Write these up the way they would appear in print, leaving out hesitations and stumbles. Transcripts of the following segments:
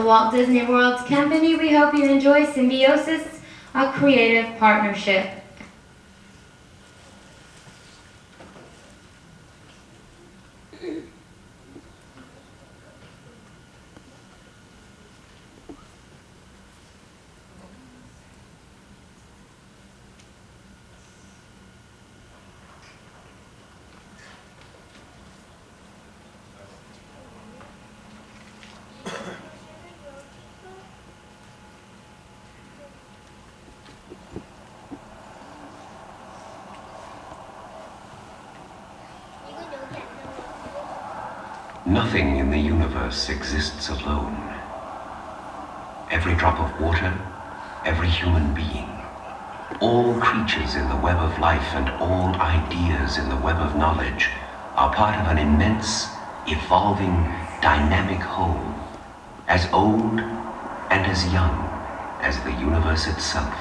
Walt Disney World's company, we hope you enjoy Symbiosis, a creative partnership. Nothing in the universe exists alone. Every drop of water, every human being, all creatures in the web of life and all ideas in the web of knowledge are part of an immense, evolving, dynamic whole, as old and as young as the universe itself.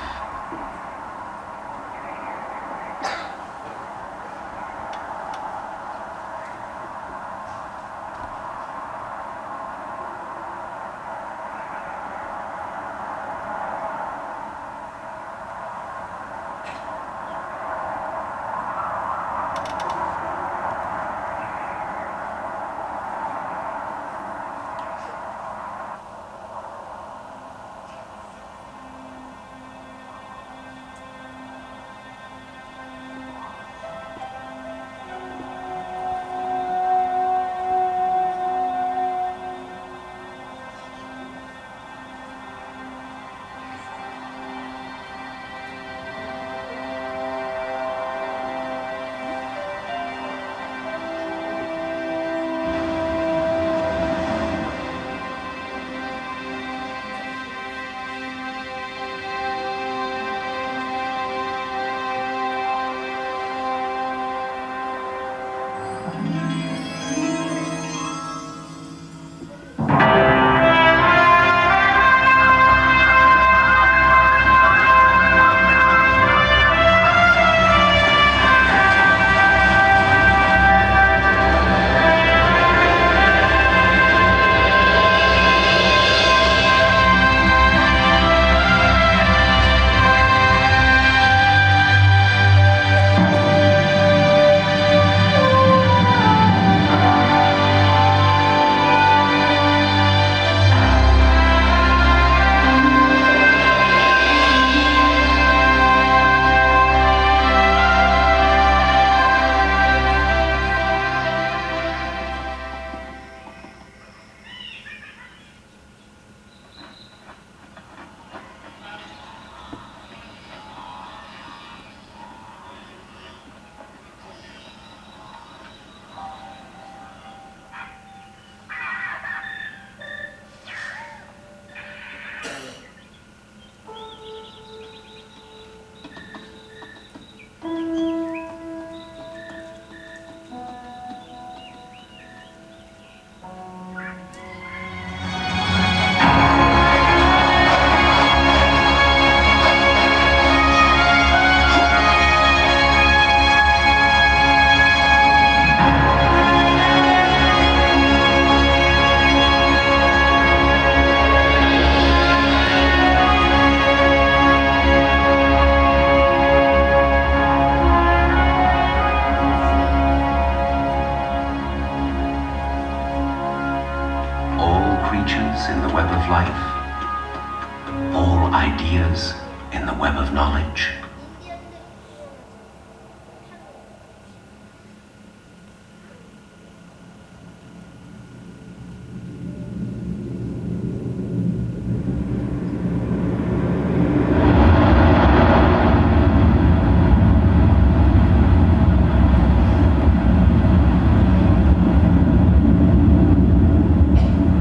In the web of life, all ideas in the web of knowledge.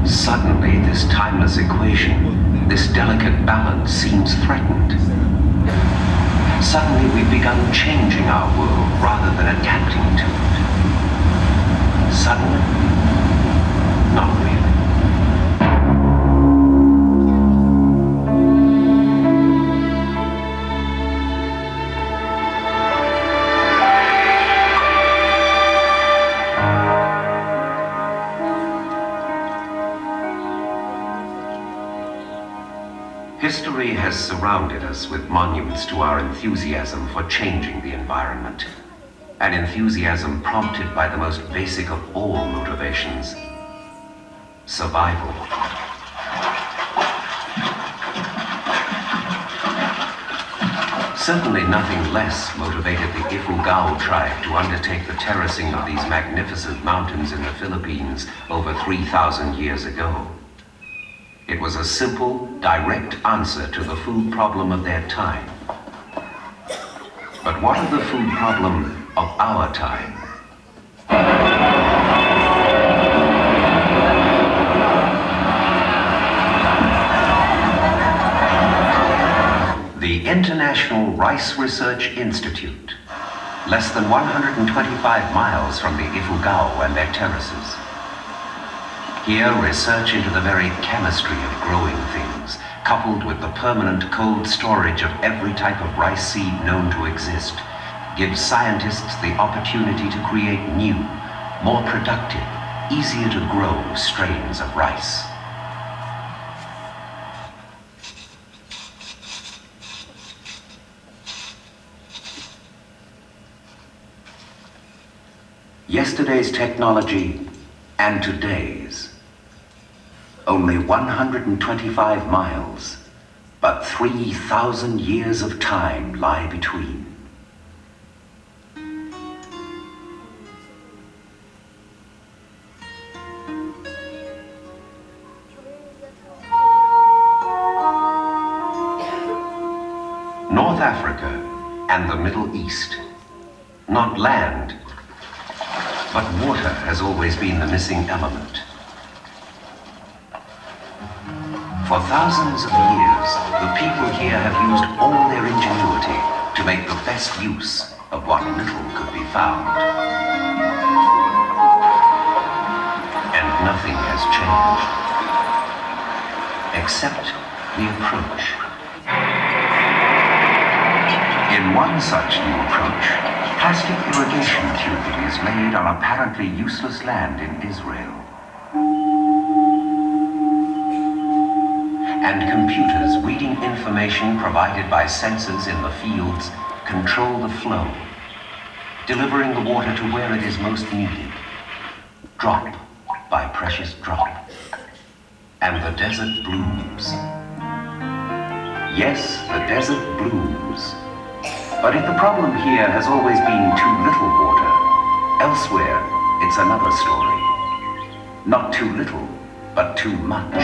Suddenly, this timeless equation, this delicate balance seems threatened. Suddenly, we've begun changing our world rather than adapting to it. Suddenly? Not really. History has surrounded us with monuments to our enthusiasm for changing the environment. An enthusiasm prompted by the most basic of all motivations: survival. Certainly nothing less motivated the Ifugao tribe to undertake the terracing of these magnificent mountains in the Philippines over 3,000 years ago. It was a simple, direct answer to the food problem of their time. But what of the food problem of our time? The International Rice Research Institute, less than 125 miles from the Ifugao and their terraces. Here, research into the very chemistry of growing things, coupled with the permanent cold storage of every type of rice seed known to exist, gives scientists the opportunity to create new, more productive, easier to grow strains of rice. Yesterday's technology and today's. Only 125 miles, but 3,000 years of time lie between. North Africa and the Middle East. Not land, but water has always been the missing element. For thousands of years, the people here have used all their ingenuity to make the best use of what little could be found. And nothing has changed, except the approach. In one such new approach, plastic irrigation tubing is laid on apparently useless land in Israel. And computers reading information provided by sensors in the fields control the flow, delivering the water to where it is most needed, drop by precious drop. And the desert blooms. Yes, the desert blooms. But if the problem here has always been too little water, elsewhere it's another story. Not too little, but too much.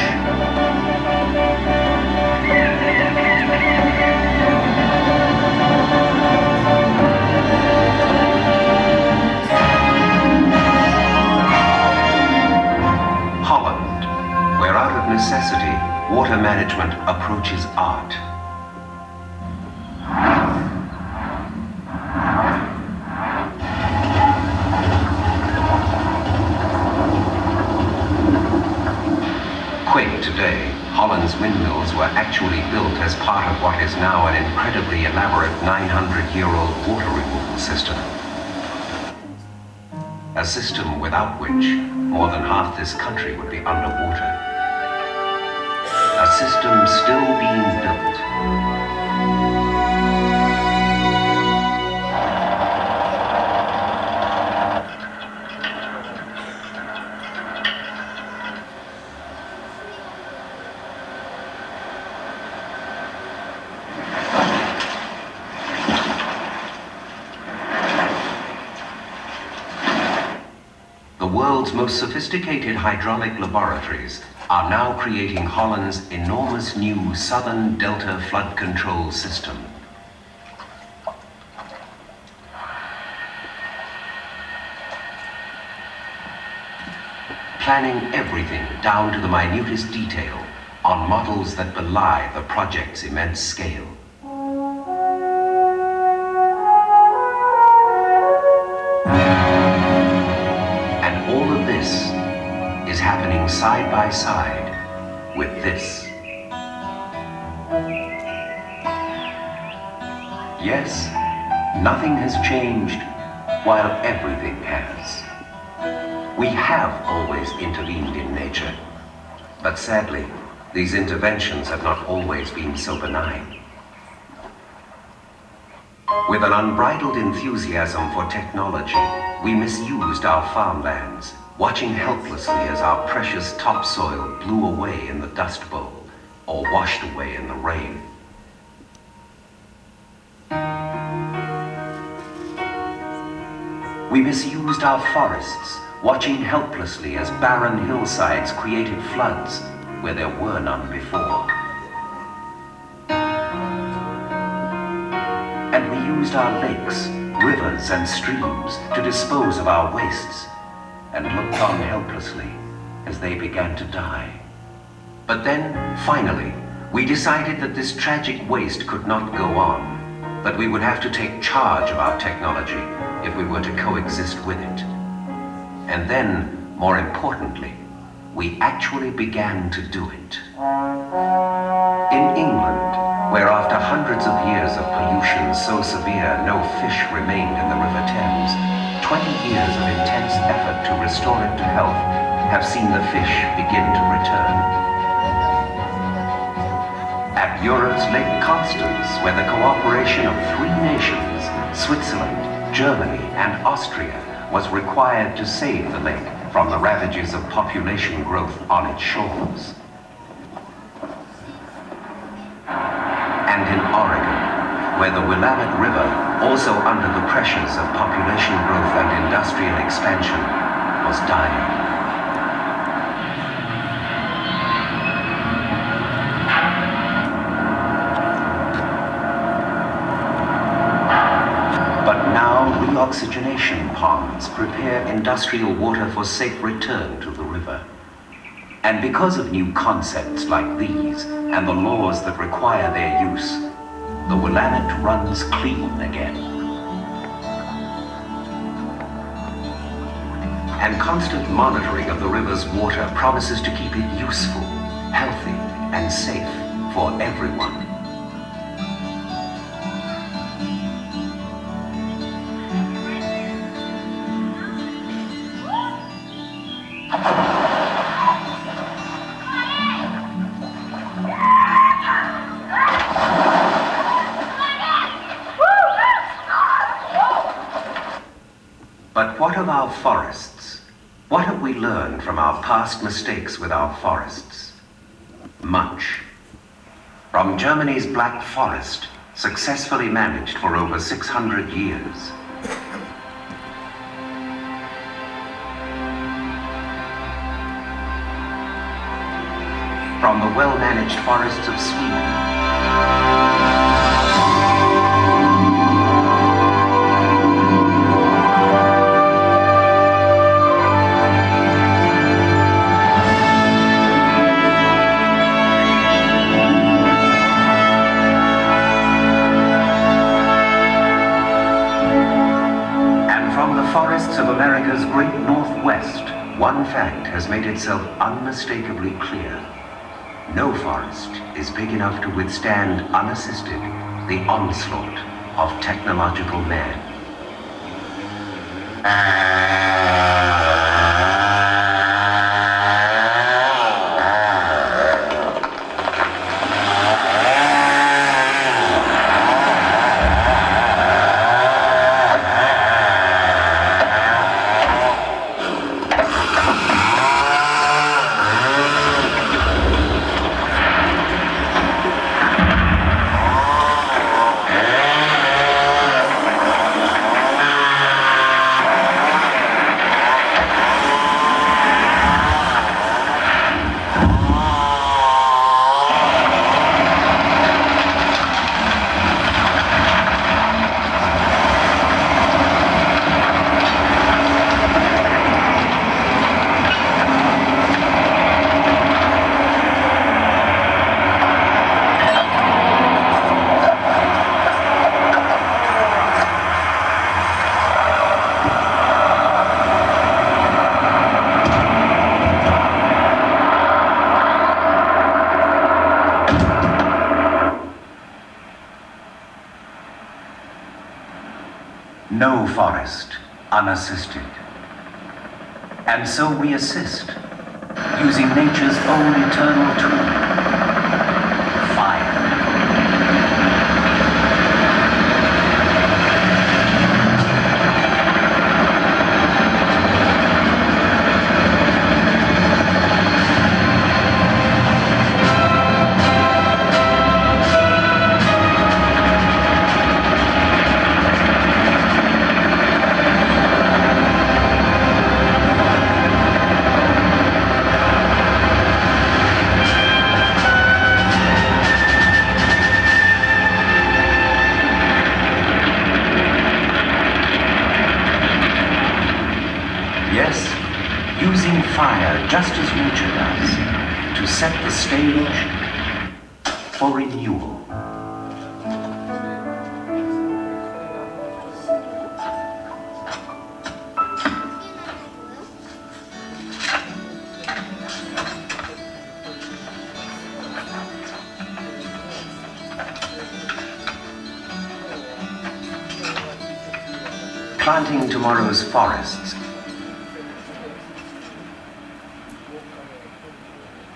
Holland, where out of necessity, water management approaches art. Today, Holland's windmills were actually built as part of what is now an incredibly elaborate 900-year-old water removal system. A system without which more than half this country would be underwater. A system still being built. The world's most sophisticated hydraulic laboratories are now creating Holland's enormous new Southern Delta flood control system. Planning everything down to the minutest detail on models that belie the project's immense scale. Is happening side by side with this. Yes, nothing has changed while everything has. We have always intervened in nature, but sadly, these interventions have not always been so benign. With an unbridled enthusiasm for technology, we misused our farmlands, watching helplessly as our precious topsoil blew away in the Dust Bowl or washed away in the rain. We misused our forests, watching helplessly as barren hillsides created floods where there were none before. And we used our lakes, rivers, and streams to dispose of our wastes, and looked on helplessly as they began to die. But then, finally, we decided that this tragic waste could not go on, that we would have to take charge of our technology if we were to coexist with it. And then, more importantly, we actually began to do it. In England, where after hundreds of years of pollution so severe no fish remained in the River Thames, 20 years of intense effort to restore it to health have seen the fish begin to return. At Europe's Lake Constance, where the cooperation of 3 nations, Switzerland, Germany, and Austria, was required to save the lake from the ravages of population growth on its shores. And in Oregon, where the Willamette River, also under the pressures of population growth and industrial expansion, was dying. Reoxygenation ponds prepare industrial water for safe return to the river. And because of new concepts like these and the laws that require their use, the Willamette runs clean again. And constant monitoring of the river's water promises to keep it useful, healthy, and safe for everyone. But what of our forests? What have we learned from our past mistakes with our forests? Much. From Germany's Black Forest, successfully managed for over 600 years. From the well-managed forests of Sweden. Forests of America's great Northwest, one fact has made itself unmistakably clear. No forest is big enough to withstand unassisted the onslaught of technological man. No forest unassisted. And so we assist, using nature's own eternal tool, fire just as nature does, to set the stage for renewal. Planting tomorrow's forests,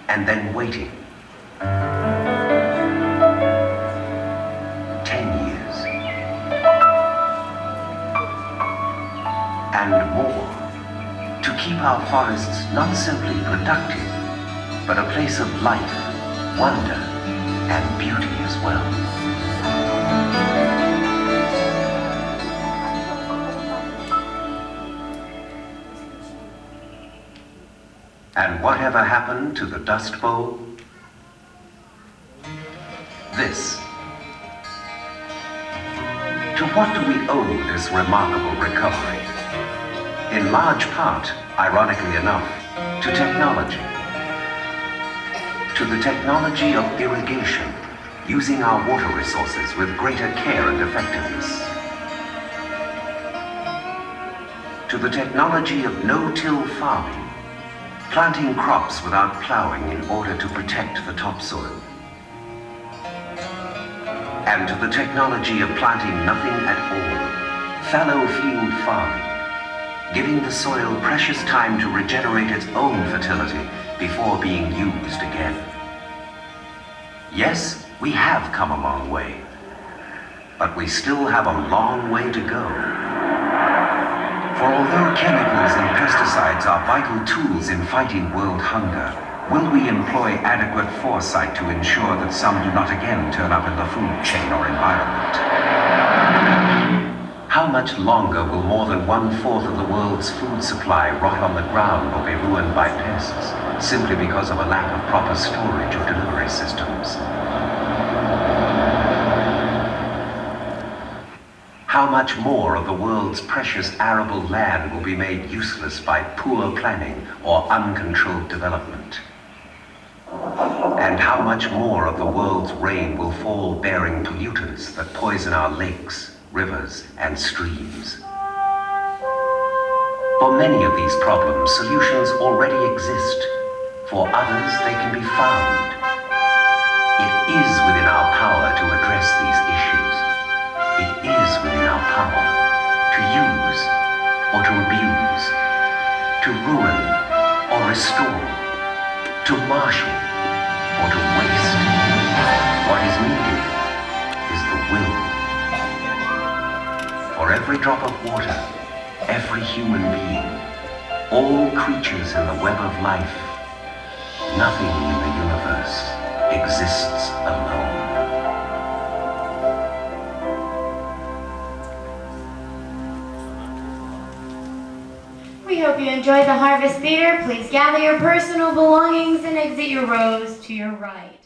and then waiting 10 years and more to keep our forests not simply productive, but a place of life, wonder, and beauty as well. And whatever happened to the Dust Bowl? This. To what do we owe this remarkable recovery? In large part, ironically enough, to technology. To the technology of irrigation, using our water resources with greater care and effectiveness. To the technology of no-till farming, planting crops without plowing in order to protect the topsoil. And to the technology of planting nothing at all, fallow field farming, giving the soil precious time to regenerate its own fertility before being used again. Yes, we have come a long way, but we still have a long way to go. For although chemicals and pesticides are vital tools in fighting world hunger, will we employ adequate foresight to ensure that some do not again turn up in the food chain or environment? How much longer will more than 1/4 of the world's food supply rot on the ground or be ruined by pests, simply because of a lack of proper storage or delivery systems? How much more of the world's precious arable land will be made useless by poor planning or uncontrolled development? And how much more of the world's rain will fall bearing pollutants that poison our lakes, rivers, and streams? For many of these problems, solutions already exist. For others, they can be found. It is within our power to address these issues. It is within our power to use or to abuse, to ruin or restore, to marshal or to waste. What is needed is the will. For every drop of water, every human being, all creatures in the web of life, nothing in the universe exists alone. We hope you enjoyed the Harvest Theater. Please gather your personal belongings and exit your rows to your right.